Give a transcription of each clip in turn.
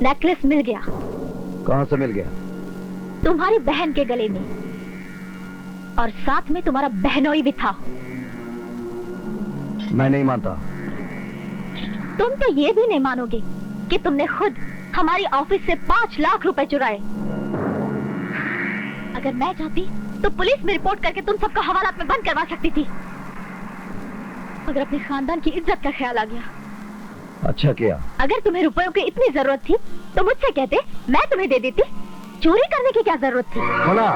Necklace मिल गया। कहाँ से मिल गया? तुम्हारी बहन के गले में, और साथ में तुम्हारा बहनोई भी था। मैं नहीं मानता। तुम तो ये भी नहीं मानोगे कि तुमने खुद हमारी ऑफिस से 5 लाख रुपए चुराए। अगर मैं चाहती तो पुलिस में रिपोर्ट करके तुम सबका हवालात में बंद करवा सकती थी, मगर अपने खानदान की इज्जत का ख्याल आ गया। अच्छा किया। अगर तुम्हें रुपयों की इतनी जरूरत थी तो मुझसे कहते, मैं तुम्हें दे देती। चोरी करने की क्या जरूरत थी? मोना,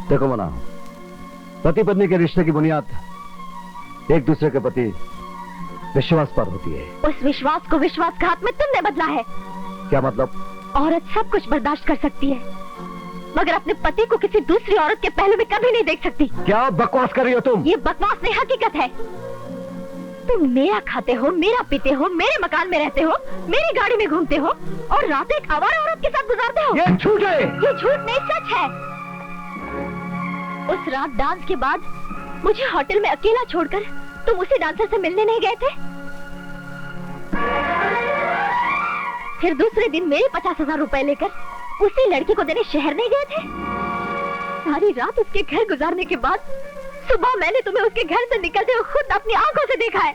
देखो मोना, पति पत्नी के रिश्ते की बुनियाद एक दूसरे के प्रति विश्वास पर होती है। उस विश्वास को विश्वासघात में तुमने बदला है। क्या मतलब? औरत सब कुछ बर्दाश्त कर सकती है, मगर अपने पति को किसी दूसरी औरत के पहलू में कभी नहीं देख सकती। क्या बकवास कर रही हो तुम? ये बकवास नहीं, हकीकत है। तुम मेरा खाते हो, मेरा पीते हो, मेरे मकान में रहते हो, मेरी गाड़ी में घूमते हो, और रात एक आवारा औरत के साथ गुजारते हो। ये झूठ है। ये झूठ नहीं, सच है। उस रात डांस के बाद मुझे होटल में अकेला छोड़कर तुम उसी डांसर से मिलने नहीं गए थे। फिर दूसरे दिन मेरे 50,000 रुपए लेकर उसी लड़की को देने शहर नहीं गए थे। सारी रात उसके घर गुजारने के बाद सुबह मैंने तुम्हें उसके घर से निकलते हुए खुद अपनी आंखों से देखा है।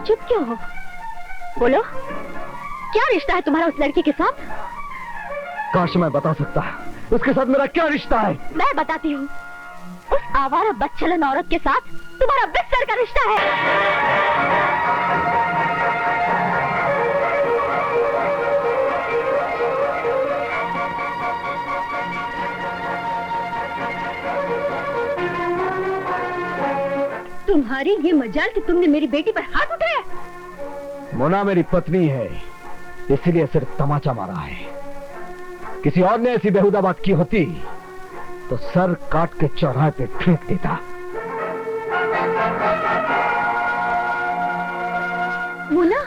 चुप क्यों हो? बोलो, क्या रिश्ता है तुम्हारा उस लड़की के साथ? काश मैं बता सकता, उसके साथ मेरा क्या रिश्ता है। मैं बताती हूँ। उस आवारा बदचलन औरत के साथ तुम्हारा बिस्तर का रिश्ता है। तुम्हारी ये मजाल कि तुमने मेरी बेटी पर हाथ उठाया। मोना मेरी पत्नी है, इसीलिए सिर्फ तमाचा मारा है। किसी और ने ऐसी बेहुदा बात की होती तो सर काट के चौराहे पे फेंक देता। मोना,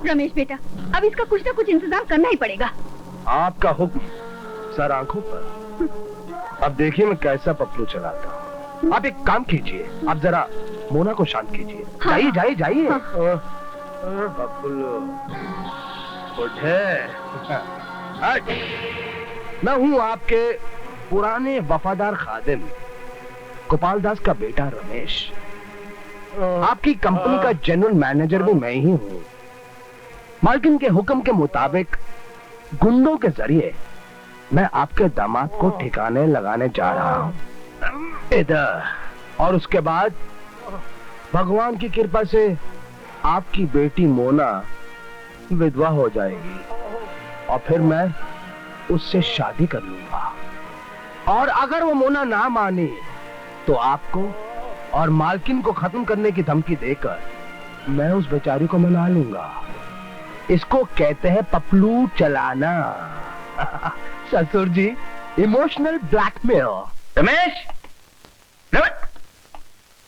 रमेश बेटा, अब इसका कुछ ना कुछ इंतजाम करना ही पड़ेगा। आपका हुक्म सर आंखों पर। अब देखिए मैं कैसा पपलू चलाता हूँ। आप एक काम कीजिए, आप जरा मोना को शांत कीजिए। हाँ। जाइए जाइए जाइए। हाँ। पपलू उठे। मैं हूँ आपके पुराने वफादार खादिम गोपाल दास का बेटा रमेश। आपकी कंपनी का जनरल मैनेजर भी मैं ही हूँ। मालकिन के हुक्म के मुताबिक गुंडों के जरिए मैं आपके दामाद को ठिकाने लगाने जा रहा हूँ इधर। और उसके बाद भगवान की कृपा से आपकी बेटी मोना विधवा हो जाएगी और फिर मैं उससे शादी कर लूंगा। और अगर वो मोना ना मानी तो आपको और मालकिन को खत्म करने की धमकी देकर मैं उस बेचारी को मना लूंगा। इसको कहते हैं पपलू चलाना। ससुर जी, इमोशनल ब्लैकमेल। रमेश,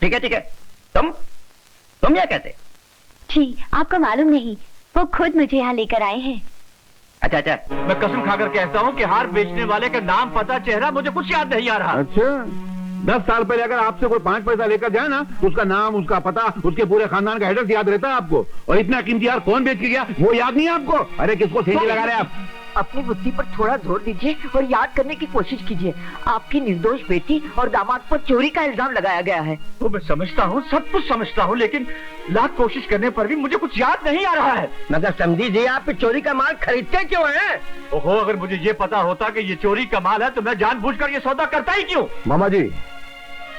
ठीक है, तुम क्या कहते? जी, आपको मालूम नहीं, वो खुद मुझे यहाँ लेकर आए हैं। अच्छा। मैं कसम खाकर कहता हूँ कि हार बेचने वाले का नाम, पता, चेहरा मुझे कुछ याद नहीं आ रहा। अच्छा, 10 साल पहले अगर आपसे कोई 5 पैसा लेकर जाए ना, उसका नाम, उसका पता, उसके पूरे खानदान का एड्रेस याद रहता है आपको। और इतना कीमती हार कौन बेच के गया वो याद नहीं है आपको? अरे किसको सीधी लगा रहे आप? अपनी बुद्धि पर थोड़ा जोर दीजिए और याद करने की कोशिश कीजिए। आपकी निर्दोष बेटी और दामाद पर चोरी का इल्जाम लगाया गया है। वो मैं समझता हूँ, सब कुछ समझता हूँ, लेकिन लाख कोशिश करने पर भी मुझे कुछ याद नहीं आ रहा है। मगर समझी जी, आप चोरी का माल खरीदते क्यों हैं? ओहो, अगर मुझे ये पता होता कि ये चोरी का माल है तो मैं जानबूझकर ये सौदा करता ही क्यों? मामा जी,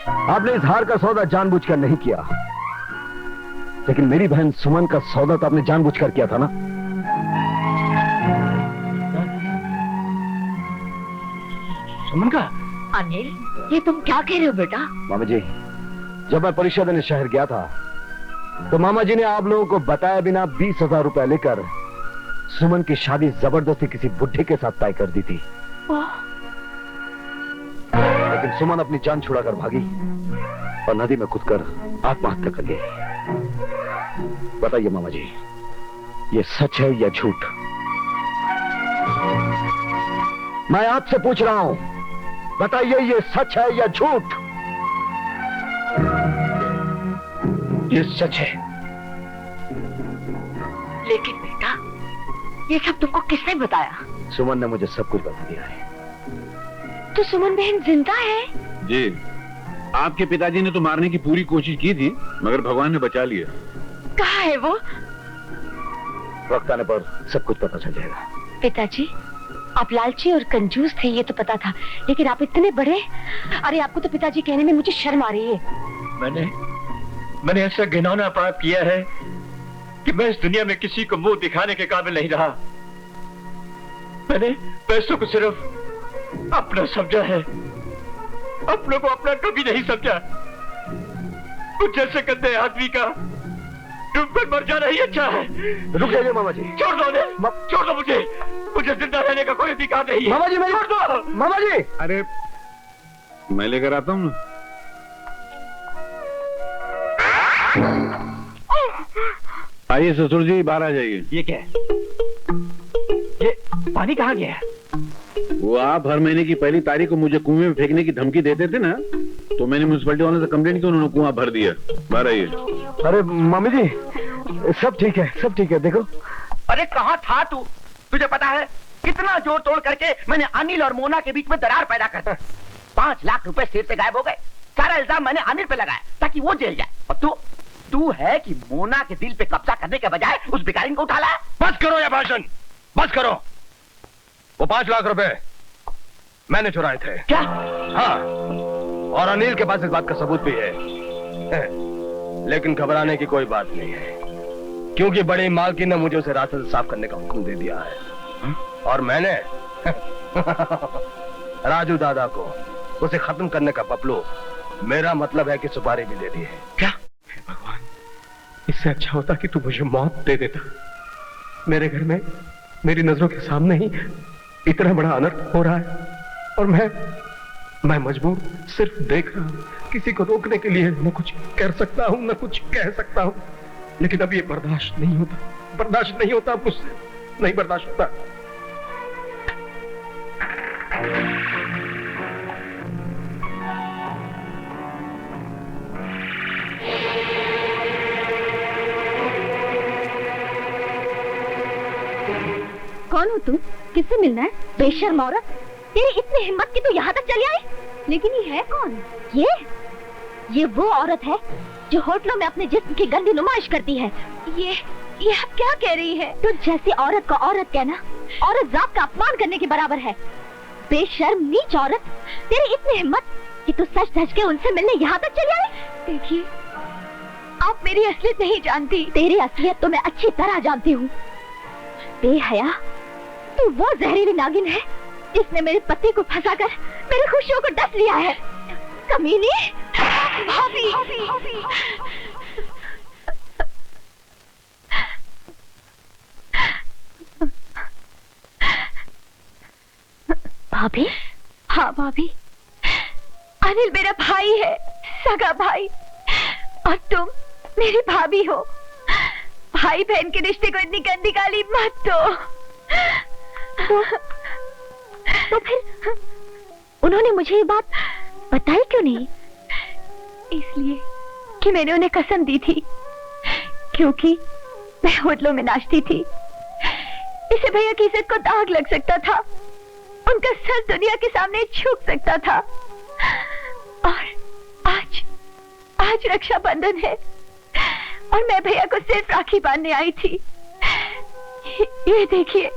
आपने इस हार का सौदा जानबूझकर नहीं किया, लेकिन मेरी बहन सुमन का सौदा तो आपने जानबूझकर किया था ना। सुमन का? अनिल, ये तुम क्या कह रहे हो बेटा? मामा जी, जब मैं परीक्षा देने शहर गया था तो मामा जी ने आप लोगों को बताया बिना 20,000 रुपए लेकर सुमन की शादी जबरदस्ती किसी बुढ़े के साथ तय कर दी थी। लेकिन सुमन अपनी जान छुड़ाकर भागी और नदी में कूदकर आत्महत्या कर ली। बताइए मामा जी, ये सच है या झूठ? मैं आपसे पूछ रहा हूं, बताइए ये सच है या झूठ? ये सच है। लेकिन बेटा, ये सब तुमको किसने बताया? सुमन ने मुझे सब कुछ बता दिया है। तो सुमन बहन जिंदा है? जी, आपके पिताजी ने तो मारने की पूरी कोशिश की थी, मगर भगवान ने बचा लिया। कहाँ है वो? वक्त आने पर सब कुछ पता चल जाएगा। पिताजी, आप लालची और कंजूस थे ये तो पता था, लेकिन आप इतने बड़े। अरे आपको तो पिताजी कहने में मुझे शर्म आ रही है। मैंने ऐसा घिनौना पाप किया है कि मैं इस दुनिया में किसी को मुंह दिखाने के काबिल नहीं रहा। मैंने पैसों को सिर्फ अपना समझा है, अपनों को अपना कभी नहीं समझा। कुछ जैसे गंदे आदमी का डूबकर मर जाना ही अच्छा है। रुक जाइए मामा जी। छोड़ दो छोड़ दो मुझे जिंदा रहने का कोई अधिकार नहीं है। मामा जी, छोड़ दो। मामा जी। अरे मैं लेकर आता हूँ ना। आइए ससुर जी, बाहर आ जाइए। ये क्या है? ये पानी कहाँ गया है? वो आप हर महीने की पहली तारीख को मुझे कुएं में फेंकने की धमकी देते थे ना, तो मैंने म्युनिसिपैलिटी वालों से कंप्लेंट की, उन्होंने कुआं भर दिया। बाहर आइए। अरे मामी जी, सब ठीक है, सब ठीक है। देखो। अरे कहाँ था तू? तुझे पता है कितना जोड़ तोड़ करके मैंने अनिल और मोना के बीच में दरार पैदा कर दी। 5 लाख रुपए सिर से गायब हो गए। सारा इल्जाम मैंने अनिल पे लगाया ताकि वो जेल जाए, और तू है कि मोना के दिल पे कब्जा करने के बजाय उस भिखारी को उठा लाया। बस करो ये भाषण, बस करो। वो 5 लाख रुपए मैंने चुराए थे। क्या? हाँ, और अनिल के पास इस बात का सबूत भी है। लेकिन घबराने की कोई बात नहीं है, क्योंकि बड़ी मालकिन ने मुझे उसे रास्ते से साफ करने का हुक्म दे दिया है। और मैंने राजू दादा को उसे खत्म करने का बबलू, मेरा मतलब है कि सुपारी भी दे दी है। क्या? भगवान, इससे अच्छा होता कि तू मुझे मौत दे देता। मेरे घर में मेरी नजरों के सामने ही इतना बड़ा अनर्थ हो रहा है, और मैं मजबूर सिर्फ देख रहा हूं। किसी को रोकने के लिए न कुछ कर सकता हूं, न कुछ कह सकता हूं, लेकिन अब ये बर्दाश्त नहीं होता, बर्दाश्त नहीं होता मुझसे, नहीं बर्दाश्त होता। कौन हो तुम? किससे मिलना है? बेशर्म औरत, तेरी इतनी हिम्मत कि तू यहाँ तक चली आई? लेकिन ये है कौन? ये वो औरत है जो होटलों में अपने जिस्म की गंदी नुमाइश करती है। ये आप क्या कह रही है? तो जैसी औरत को औरत कहना औरत जात का अपमान करने के बराबर है। बेशर्म नीच औरत, तेरी इतनी हिम्मत कि तू सच धज के उनसे मिलने यहाँ तक चली आई? देखिए, आप मेरी असलियत नहीं जानती। तेरी असलियत तो मैं अच्छी तरह जानती हूँ। बेहया, तू वो जहरीली नागिन है जिसने मेरे पति को फंसाकर मेरी खुशियों को डस लिया है। कमीनी! भाभी! भाभी? हाँ भाभी, अनिल मेरा भाई है, सगा भाई, और तुम मेरी भाभी हो। भाई बहन के रिश्ते को इतनी गंदी गाली मत दो। तो फिर उन्होंने मुझे ये बात बताई क्यों नहीं? इसलिए कि मैंने उन्हें कसम दी थी, क्योंकि मैं होटलों में नाचती थी। इसे भैया की इज्जत को दाग लग सकता था, उनका सर दुनिया के सामने झुक सकता था। और आज रक्षाबंधन है और मैं भैया को सिर्फ राखी बांधने आई थी। ये देखिए,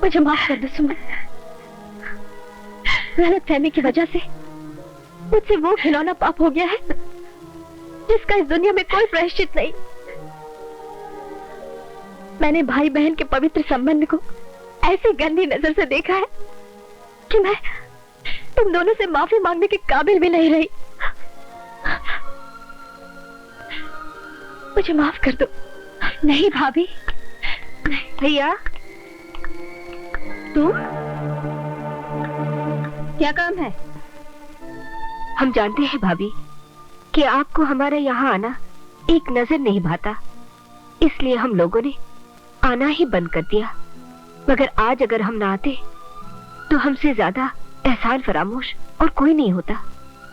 मुझे माफ कर दो सुमन। गलतफहमी की वजह से मुझसे वो खिलौना पाप हो गया है जिसका इस दुनिया में कोई प्रायश्चित नहीं। मैंने भाई बहन के पवित्र संबंध को ऐसी गंदी नजर से देखा है कि मैं तुम दोनों से माफी मांगने के काबिल भी नहीं रही। मुझे माफ कर दो। नहीं भाभी, भैया, तुम क्या काम है? हम जानते हैं भाभी कि आपको हमारा यहाँ आना एक नजर नहीं भाता, इसलिए हम लोगों ने आना ही बंद कर दिया। मगर आज अगर हम ना आते तो हमसे ज्यादा एहसान फरामोश और कोई नहीं होता।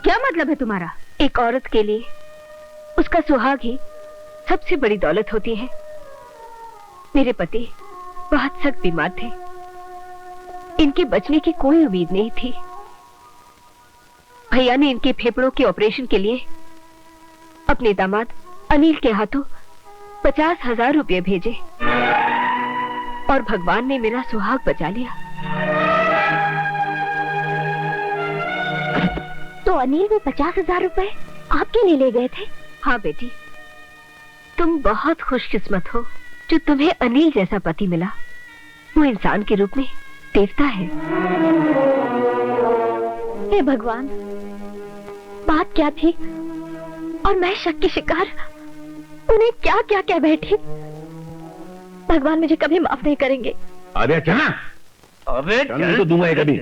क्या मतलब है तुम्हारा? एक औरत के लिए उसका सुहाग ही सबसे बड़ी दौलत होती है। मेरे पति बहुत सख्त बीमार थे, इनके बचने की कोई उम्मीद नहीं थी। भैया ने इनके फेफड़ों के ऑपरेशन के लिए अपने दामाद अनिल के हाथों 50,000 रुपए भेजे और भगवान ने मेरा सुहाग बचा लिया। तो अनिल वो 50,000 रुपए आपके लिए ले गए थे? हाँ बेटी, तुम बहुत खुशकिस्मत हो जो तुम्हें अनिल जैसा पति मिला। वो इंसान के रूप में देवता है। हे भगवान, बात क्या थी और मैं शक की शिकार उन्हें क्या क्या कह बैठी। भगवान मुझे कभी माफ नहीं करेंगे। अरे चना, अबे चना तो दूंगा ये कभी।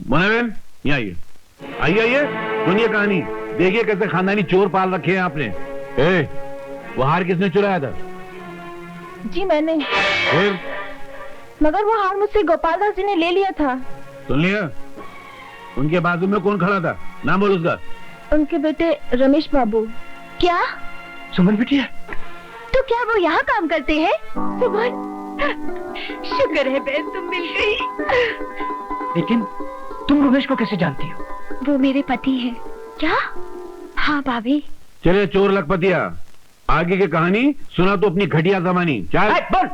मोना बहन, यहाँ आइए, आइए आइए, सुनिए कहानी। देखिए कैसे खानदानी चोर पाल रखे हैं आपने। वो हार किसने चुराया था? जी मैंने। फिर? मगर वो हार मुझसे गोपाल दास जी ने ले लिया था। सुन लिया? उनके बाजू में कौन खड़ा था? नाम बोल उसका। उनके बेटे रमेश बाबू। क्या? सुमन बिटिया, तो क्या वो यहाँ काम करते हैं? सुमन, शुक्र है बहन तुम मिल गई। लेकिन तुम रमेश को कैसे जानती हो? वो मेरे पति हैं। क्या? हाँ भाभी। चले चोर लखपतिया, आगे की कहानी सुना तो अपनी घटिया जमानी। चल बोल।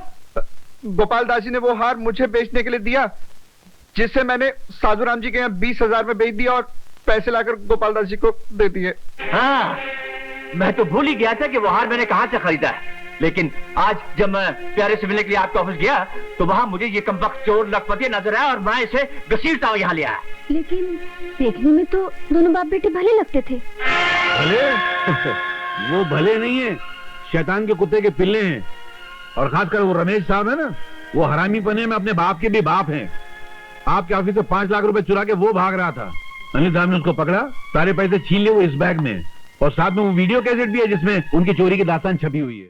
गोपाल दास जी ने वो हार मुझे बेचने के लिए दिया, जिससे मैंने साधुराम जी के यहाँ 20,000 में बेच दिया और पैसे लाकर गोपाल दास जी को दे दिए। हाँ, मैं तो भूल ही गया था कि वो हार मैंने कहां से खरीदा है। लेकिन आज जब मैं प्यारे से मिलने के लिए आपके ऑफिस गया तो वहां मुझे ये कमबख्त चोर लखपति नजर आया और मैं इसे घसीटता हूं यहाँ ले आया। लेकिन देखने में तो दोनों बाप बेटे भले लगते थे। भले? वो भले नहीं है, शैतान के कुत्ते के पिल्ले हैं। और खासकर वो रमेश साहब है ना, वो हरामी पने में अपने बाप के भी बाप हैं। आपके ऑफिस से 5 लाख रुपए चुरा के वो भाग रहा था। अनिल साहब ने उसको पकड़ा, सारे पैसे छीन लिए वो इस बैग में, और साथ में वो वीडियो कैसेट भी है जिसमें उनकी चोरी की दास्तान छपी हुई है।